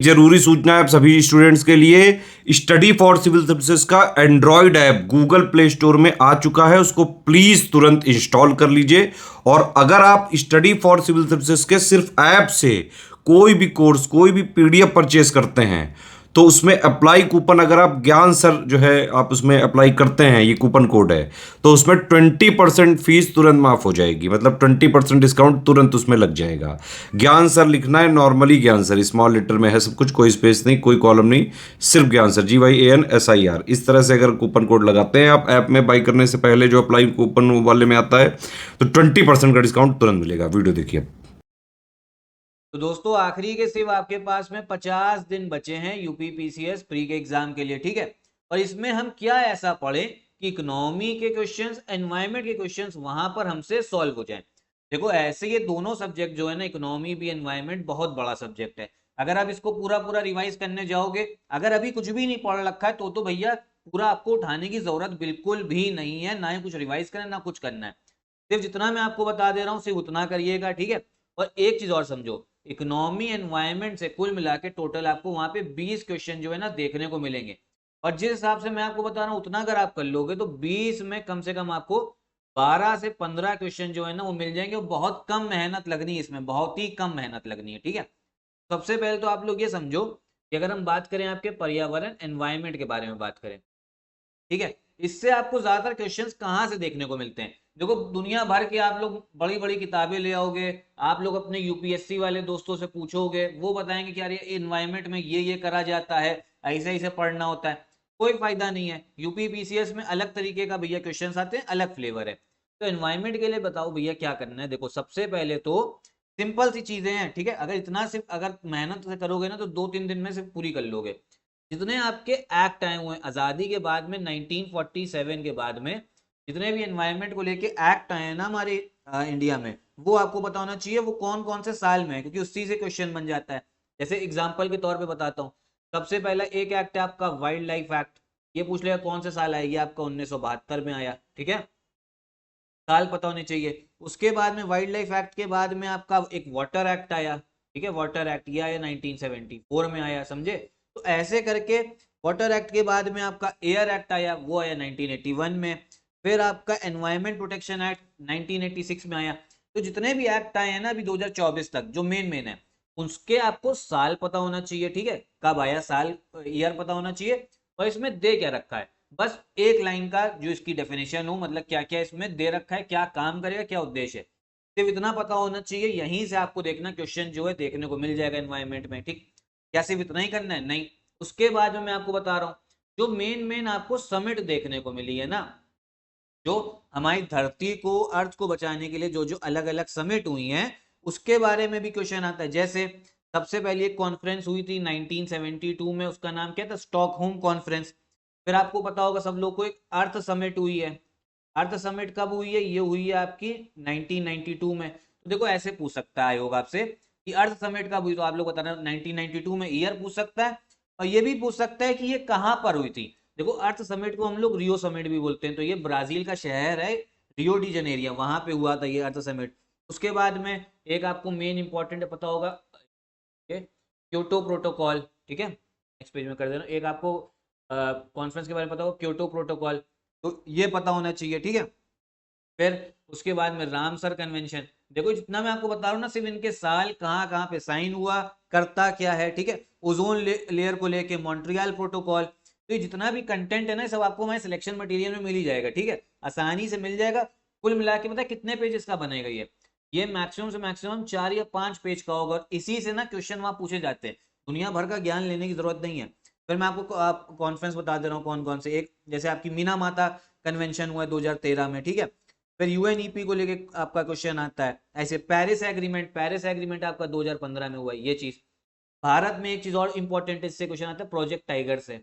जरूरी सूचना है आप सभी स्टूडेंट्स के लिए, स्टडी फॉर सिविल सर्विसेज का Android app Google play store में आ चुका है, उसको प्लीज तुरंत इंस्टॉल कर लीजिए। और अगर आप स्टडी फॉर सिविल सर्विसेज के सिर्फ ऐप से कोई भी कोर्स, कोई भी पीडीएफ परचेज करते हैं तो उसमें अप्लाई कूपन, अगर आप ज्ञान सर जो है आप उसमें अप्लाई करते हैं, ये कूपन कोड है, तो उसमें 20% फीस तुरंत माफ हो जाएगी, मतलब 20% डिस्काउंट तुरंत उसमें लग जाएगा। ज्ञान सर लिखना है, नॉर्मली ज्ञान सर स्मॉल लेटर में है सब कुछ, कोई स्पेस नहीं, कोई कॉलम नहीं, सिर्फ ज्ञान सर, GYANSIR। इस तरह से अगर कूपन कोड लगाते हैं आप ऐप में बाई करने से पहले, जो अप्लाई कूपन वाले में आता है, तो 20% का डिस्काउंट तुरंत मिलेगा। वीडियो देखिए। तो दोस्तों आखिरी के सिर्फ आपके पास में 50 दिन बचे हैं यूपी पीसीएस प्री के एग्जाम के लिए, ठीक है। और इसमें हम क्या ऐसा पढ़े कि इकोनॉमी के क्वेश्चंस, एनवायरमेंट के क्वेश्चंस वहां पर हमसे सॉल्व हो जाएं। देखो ऐसे ये दोनों सब्जेक्ट जो है ना, इकोनॉमी भी एनवायरमेंट, बहुत बड़ा सब्जेक्ट है। अगर आप इसको पूरा पूरा रिवाइज करने जाओगे, अगर अभी कुछ भी नहीं पढ़ रखा है तो भैया पूरा आपको उठाने की जरूरत बिल्कुल भी नहीं है, ना ही कुछ रिवाइज करना ना कुछ करना है। सिर्फ जितना मैं आपको बता दे रहा हूँ सिर्फ उतना करिएगा, ठीक है। और एक चीज और समझो, इकोनॉमी एनवायरमेंट से कुल मिला के टोटल आपको वहां पे 20 क्वेश्चन जो है ना देखने को मिलेंगे। और जिस हिसाब से मैं आपको बता रहा हूँ उतना अगर आप कर लोगे तो 20 में कम से कम आपको 12 से 15 क्वेश्चन जो है ना वो मिल जाएंगे। और बहुत कम मेहनत लगनी है इसमें, बहुत ही कम मेहनत लगनी है, ठीक है। सबसे पहले तो आप लोग ये समझो कि अगर हम बात करें आपके पर्यावरण एनवायरमेंट के बारे में बात करें, ठीक है, इससे आपको ज्यादातर क्वेश्चंस कहाँ से देखने को मिलते हैं। देखो दुनिया भर के आप लोग बड़ी बड़ी किताबें ले आओगे, आप लोग अपने यूपीएससी वाले दोस्तों से पूछोगे, वो बताएंगे कि यार ये एनवायरमेंट में ये करा जाता है, ऐसे ऐसे पढ़ना होता है। कोई फायदा नहीं है। यूपी पीसीएस में अलग तरीके का भैया क्वेश्चन आते हैं, अलग फ्लेवर है। तो एनवायरमेंट के लिए बताओ भैया क्या करना है। देखो सबसे पहले तो सिंपल सी चीजें हैं, ठीक है। अगर इतना सिर्फ अगर मेहनत से करोगे ना तो 2-3 दिन में सिर्फ पूरी कर लोगे। जितने आपके एक्ट आए हुए हैं आज़ादी के बाद में, 1947 के बाद में जितने भी एनवायरनमेंट को लेके एक्ट आए हैं ना हमारे इंडिया में, वो आपको पता होना चाहिए वो कौन कौन से साल में है, क्योंकि उसी से क्वेश्चन बन जाता है। जैसे एग्जांपल के तौर पे बताता हूँ, सबसे पहला एक एक्ट है आपका वाइल्ड लाइफ एक्ट। ये पूछ लेगा कौन से साल आएगी, आपका 1972 में आया, ठीक है, साल पता होने चाहिए। उसके बाद में वाइल्ड लाइफ एक्ट के बाद में आपका एक वाटर एक्ट आया, ठीक है, वाटर एक्ट ये आया 1974 में आया, समझे। तो ऐसे करके वाटर एक्ट के बाद में आपका एयर एक्ट आया, वो आया 1981 में। फिर आपका एनवायरमेंट प्रोटेक्शन एक्ट 1986 में आया। तो जितने भी एक्ट आए हैं ना अभी 2024 तक जो मेन मेन है, उसके आपको साल पता होना चाहिए, ठीक है, कब आया साल, ईयर पता होना चाहिए। और इसमें दे क्या रखा है, बस एक लाइन का जो इसकी डेफिनेशन हो, मतलब क्या क्या इसमें दे रखा है, क्या काम करेगा, क्या उद्देश्य है, सिर्फ इतना पता होना चाहिए। यहीं से आपको देखना क्वेश्चन जो है देखने को मिल जाएगा एनवायरमेंट में, ठीक। क्या सिर्फ इतना ही करना है, नहीं। उसके बाद में मैं आपको बता रहा हूँ जो मेन मेन आपको समिट देखने को मिली है ना, जो हमारी धरती को, अर्थ को बचाने के लिए जो जो अलग अलग समिट हुई हैं, उसके बारे में भी क्वेश्चन आता है। जैसे सबसे पहले एक कॉन्फ्रेंस हुई थी 1972 में, उसका नाम क्या था, स्टॉकहोम कॉन्फ्रेंस। फिर आपको पता होगा सब लोग को एक अर्थ समिट हुई है। अर्थ समिट कब हुई है, ये हुई है आपकी 1992 में। तो देखो ऐसे पूछ सकता है आयोग आपसे कि अर्थ समिट कब हुई, तो आप लोग बता रहे हो 1992 में, ईयर पूछ सकता है। और ये भी पूछ सकता है कि ये कहाँ पर हुई थी। देखो अर्थ समिट को हम लोग रियो समिट भी बोलते हैं, तो ये ब्राजील का शहर है रियो डी जनेरिया, वहां पे हुआ था ये अर्थ समिट। उसके बाद में एक आपको मेन इंपॉर्टेंट पता होगा, क्योटो प्रोटोकॉल, ठीक है, नेक्स्ट पेज में कर देना। एक आपको कॉन्फ्रेंस के बारे में पता होगा, क्योटो प्रोटोकॉल, तो ये पता होना चाहिए, ठीक है। फिर उसके बाद में रामसर कन्वेंशन। देखो जितना मैं आपको बता रहा हूँ ना, सिर्फ इनके साल कहाँ कहाँ पे साइन हुआ, करता क्या है, ठीक है। ओजोन लेयर को लेके मॉन्ट्रियल प्रोटोकॉल। तो ये जितना भी कंटेंट है ना सब आपको हमारे सिलेक्शन मटेरियल में मिल ही जाएगा, ठीक है, आसानी से मिल जाएगा। कुल मिला के पता है कितने पेज इसका बनेगा, ये मैक्सिमम से मैक्सिमम 4 या 5 पेज का होगा। और इसी से ना क्वेश्चन वहां पूछे जाते हैं, दुनिया भर का ज्ञान लेने की जरूरत नहीं है। फिर मैं आपको कॉन्फ्रेंस बता दे रहा हूँ कौन कौन से। एक जैसे आपकी मीना माता कन्वेंशन हुआ है 2013 में, ठीक है। फिर यूएनईपी को लेके आपका क्वेश्चन आता है। ऐसे पेरिस एग्रीमेंट आपका 2015 में हुआ है, ये चीज। भारत में एक चीज और इंपॉर्टेंट इससे क्वेश्चन आता है, प्रोजेक्ट टाइगर से,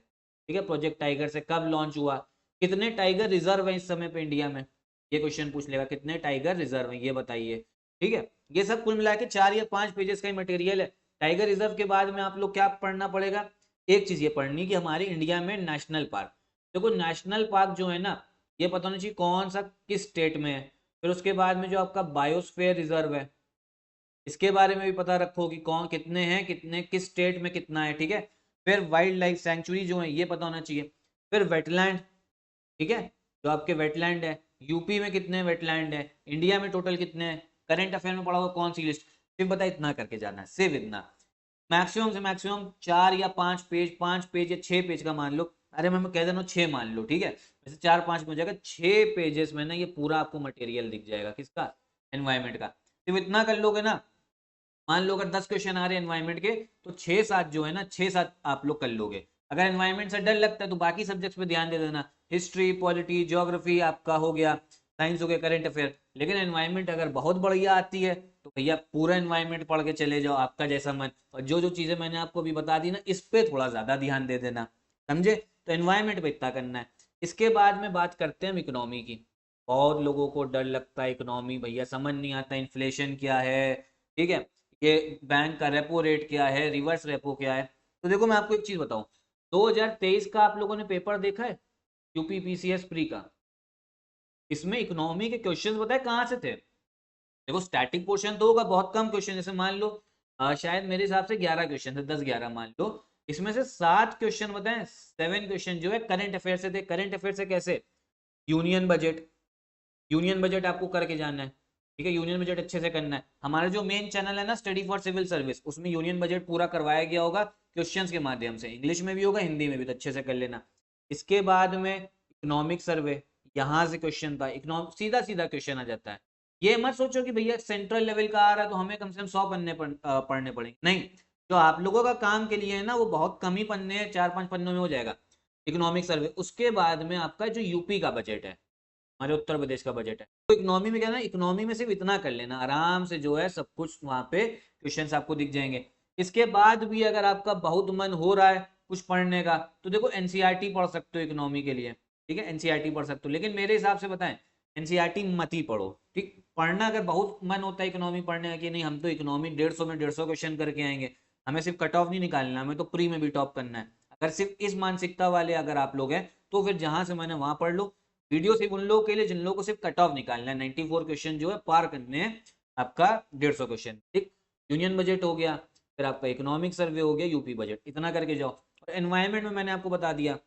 ठीक है। प्रोजेक्ट टाइगर से कब लॉन्च हुआ, कितने टाइगर रिजर्व है इस समय पे इंडिया में, ये क्वेश्चन पूछ लेगा, कितने टाइगर रिजर्व है ये बताइए, ठीक है। ये सब कुल मिला के 4 या 5 पेजेस का ही मटेरियल है। टाइगर रिजर्व के बाद में आप लोग क्या पढ़ना पड़ेगा, एक चीज ये पढ़नी कि हमारे इंडिया में नेशनल पार्क। देखो नेशनल पार्क जो है ना, ये पता होना चाहिए कौन सा किस स्टेट में है। फिर उसके बाद में जो आपका बायोस्फीयर रिजर्व है, इसके बारे में भी पता रखो कि कौन कितने हैं, कितने किस स्टेट में कितना है, ठीक है। फिर वाइल्ड लाइफ सेंचुरी जो है ये पता होना चाहिए। फिर वेटलैंड, ठीक है, जो आपके वेटलैंड है, यूपी में कितने वेटलैंड है, इंडिया में टोटल कितने हैं, करंट अफेयर में पढ़ा होगा कौन सी लिस्ट, सिर्फ बता इतना करके जाना है, सिर्फ इतना। मैक्सिमम से मैक्सिमम 4 या 5 पेज, 5 पेज या 6 पेज का मान लो, अरे मैं कह दे रहा हूँ 6 मान लो, ठीक है, वैसे 4-5 में हो जाएगा, 6 पेजेस में ना ये पूरा आपको मटेरियल दिख जाएगा, किसका, एनवायरमेंट का। सिर्फ इतना कर लोगे ना, मान लो अगर 10 क्वेश्चन आ रहे हैं एनवायरमेंट के, तो 6-7 जो है ना, 6-7 आप लोग कर लोगे। अगर एनवायरमेंट से डर लगता है तो बाकी सब्जेक्ट्स पे ध्यान दे देना, हिस्ट्री, पॉलिटी, ज्योग्राफी आपका हो गया, साइंस हो गया, करंट अफेयर। लेकिन एनवायरमेंट अगर बहुत बढ़िया आती है तो भैया पूरा एनवायरमेंट पढ़ के चले जाओ, आपका जैसा मन। और जो जो चीजें मैंने आपको अभी बता दी ना, इस पे थोड़ा ज्यादा ध्यान दे देना, समझे। तो एनवायरमेंट पे इतना करना है। इसके बाद में बात करते हैं हम इकोनॉमी की। बहुत लोगों को डर लगता है इकोनॉमी, भैया समझ नहीं आता इन्फ्लेशन क्या है, ठीक है, ये बैंक का रेपो रेट क्या है, रिवर्स रेपो क्या है। तो देखो मैं आपको एक चीज बताऊं, 2023 का आप लोगों ने पेपर देखा है यूपी पीसीएस प्री का, इसमें इकोनॉमी के क्वेश्चंस बताए कहाँ से थे। देखो स्टैटिक पोर्शन तो होगा, बहुत कम क्वेश्चन, जैसे मान लो शायद मेरे हिसाब से 11 क्वेश्चन थे, 10-11 मान लो, इसमें से 7 क्वेश्चन बताए, 7 क्वेश्चन जो है करंट अफेयर से थे। करंट अफेयर से कैसे, यूनियन बजट, यूनियन बजट आपको करके जाना है, ठीक है, यूनियन बजट अच्छे से करना है। हमारा जो मेन चैनल है ना स्टडी फॉर सिविल सर्विस, उसमें यूनियन बजट पूरा करवाया गया होगा क्वेश्चंस के माध्यम से, इंग्लिश में भी होगा, हिंदी में भी, तो अच्छे से कर लेना। इसके बाद में इकोनॉमिक सर्वे, यहाँ से क्वेश्चन था, इकोनॉमिक सीधा सीधा क्वेश्चन आ जाता है। ये मत सोचो कि भैया सेंट्रल लेवल का आ रहा है तो हमें कम से कम 100 पन्ने पढ़ने पड़ेंगे, नहीं। जो आप लोगों का काम के लिए है ना, वो बहुत कम ही पन्ने, 4-5 पन्नों में हो जाएगा इकोनॉमिक सर्वे। उसके बाद में आपका जो यूपी का बजट है, हमारे उत्तर प्रदेश का बजट है, तो इकोनॉमी में क्या है ना, इकोनॉमी में सिर्फ इतना कर लेना, आराम से जो है सब कुछ वहां पे क्वेश्चंस आपको दिख जाएंगे। इसके बाद भी अगर आपका बहुत मन हो रहा है कुछ पढ़ने का, तो देखो एनसीईआरटी पढ़ सकते हो इकोनॉमी के लिए, ठीक है, एनसीईआरटी पढ़ सकते हो। लेकिन मेरे हिसाब से बताएं, एनसीईआरटी मत ही पढ़ो, ठीक। पढ़ना अगर बहुत मन होता है इकोनॉमी पढ़ने का कि नहीं हम तो इकोनॉमी 150 में 150 क्वेश्चन करके आएंगे, हमें सिर्फ कट ऑफ नहीं निकालना, हमें तो प्री में भी टॉप करना है, अगर सिर्फ इस मानसिकता वाले अगर आप लोग हैं, तो फिर जहां से मैंने वहां पढ़ लो। वीडियो सिर्फ उन लोगों के लिए जिन लोगों को सिर्फ कट ऑफ निकालना है, 94 क्वेश्चन जो है पार करने हैं, आपका 150 क्वेश्चन, ठीक। यूनियन बजट हो गया, फिर आपका इकोनॉमिक सर्वे हो गया, यूपी बजट, इतना करके जाओ। और एनवायरमेंट में मैंने आपको बता दिया,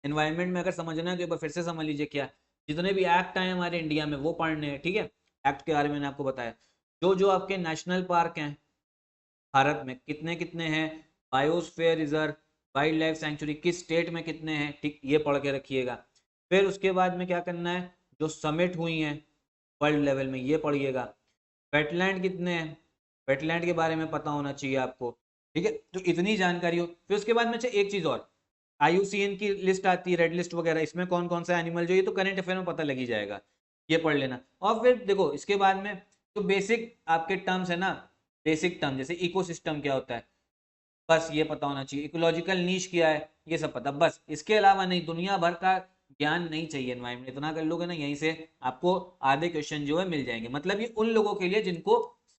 एनवायरमेंट में अगर समझना है तो एक बार फिर से समझ लीजिए, क्या जितने भी एक्ट आए हमारे इंडिया में वो पढ़ने हैं, ठीक है। एक्ट के बारे में मैंने आपको बताया, जो जो आपके नेशनल पार्क हैं भारत में कितने कितने हैं, biosphere reserve, wild life sanctuary किस स्टेट में कितने हैं, ठीक, ये पढ़ के रखिएगा। फिर उसके बाद में क्या करना है, जो समिट हुई हैं वर्ल्ड लेवल में ये पढ़िएगा। वेटलैंड कितने हैं, वेटलैंड के बारे में पता होना चाहिए आपको, ठीक है। तो इतनी जानकारी हो। फिर उसके बाद में एक चीज और, IUCN की लिस्ट आती है, रेड लिस्ट वगैरह, इसमें कौन कौन सा एनिमल जो, ये तो करंट अफेयर में पता लग ही जाएगा, ये पढ़ लेना। और फिर देखो इसके बाद में जो बेसिक आपके टर्म्स है ना, बेसिक टर्म जैसे इकोसिस्टम क्या होता है, बस ये पता होना चाहिए। इकोलॉजिकल नीश क्या है, ये सब पता, बस इसके अलावा नहीं, दुनिया भर का ज्ञान नहीं चाहिए एनवायरमेंट। इतना कर लोगे ना, यहीं से आपको आधे क्वेश्चन जो है मिल जाएंगे। मतलब ये उन लोगों के लिए जिनको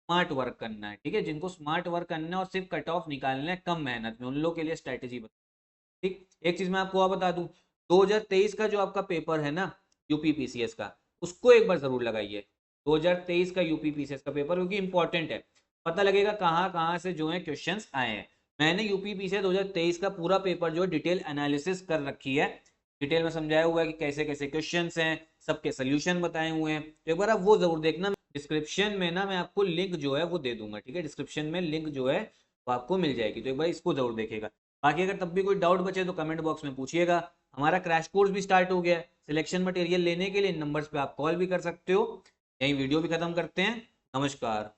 स्मार्ट वर्क करना है, ठीक है, जिनको स्मार्ट वर्क करना है और सिर्फ कट ऑफ निकालना है कम मेहनत में, उन लोगों के लिए स्ट्रैटेजी बता, ठीक। एक चीज मैं आपको और बता दूं, 2023 का जो आपका पेपर है ना यूपी पीसीएस का, उसको एक बार जरूर लगाइए, 2023 का यूपी पीसीएस का पेपर, क्योंकि इंपॉर्टेंट है, पता लगेगा कहाँ कहाँ से जो है क्वेश्चंस आए हैं। मैंने यूपी पीसीएस 2023 का पूरा पेपर जो है डिटेल एनालिसिस कर रखी है, डिटेल में समझाया हुआ है कि कैसे कैसे क्वेश्चंस हैं, सबके सोल्यूशन बताए हुए हैं, तो एक बार आप वो जरूर देखना। डिस्क्रिप्शन में ना मैं आपको लिंक जो है वो दे दूंगा, ठीक है, डिस्क्रिप्शन में लिंक जो है वो आपको मिल जाएगी, तो एक बार इसको जरूर देखेगा। बाकी अगर तब भी कोई डाउट बचे तो कमेंट बॉक्स में पूछिएगा। हमारा क्रैश कोर्स भी स्टार्ट हो गया है, सिलेक्शन मटेरियल लेने के लिए इन नंबर्स पे आप कॉल भी कर सकते हो। यही वीडियो भी खत्म करते हैं, नमस्कार।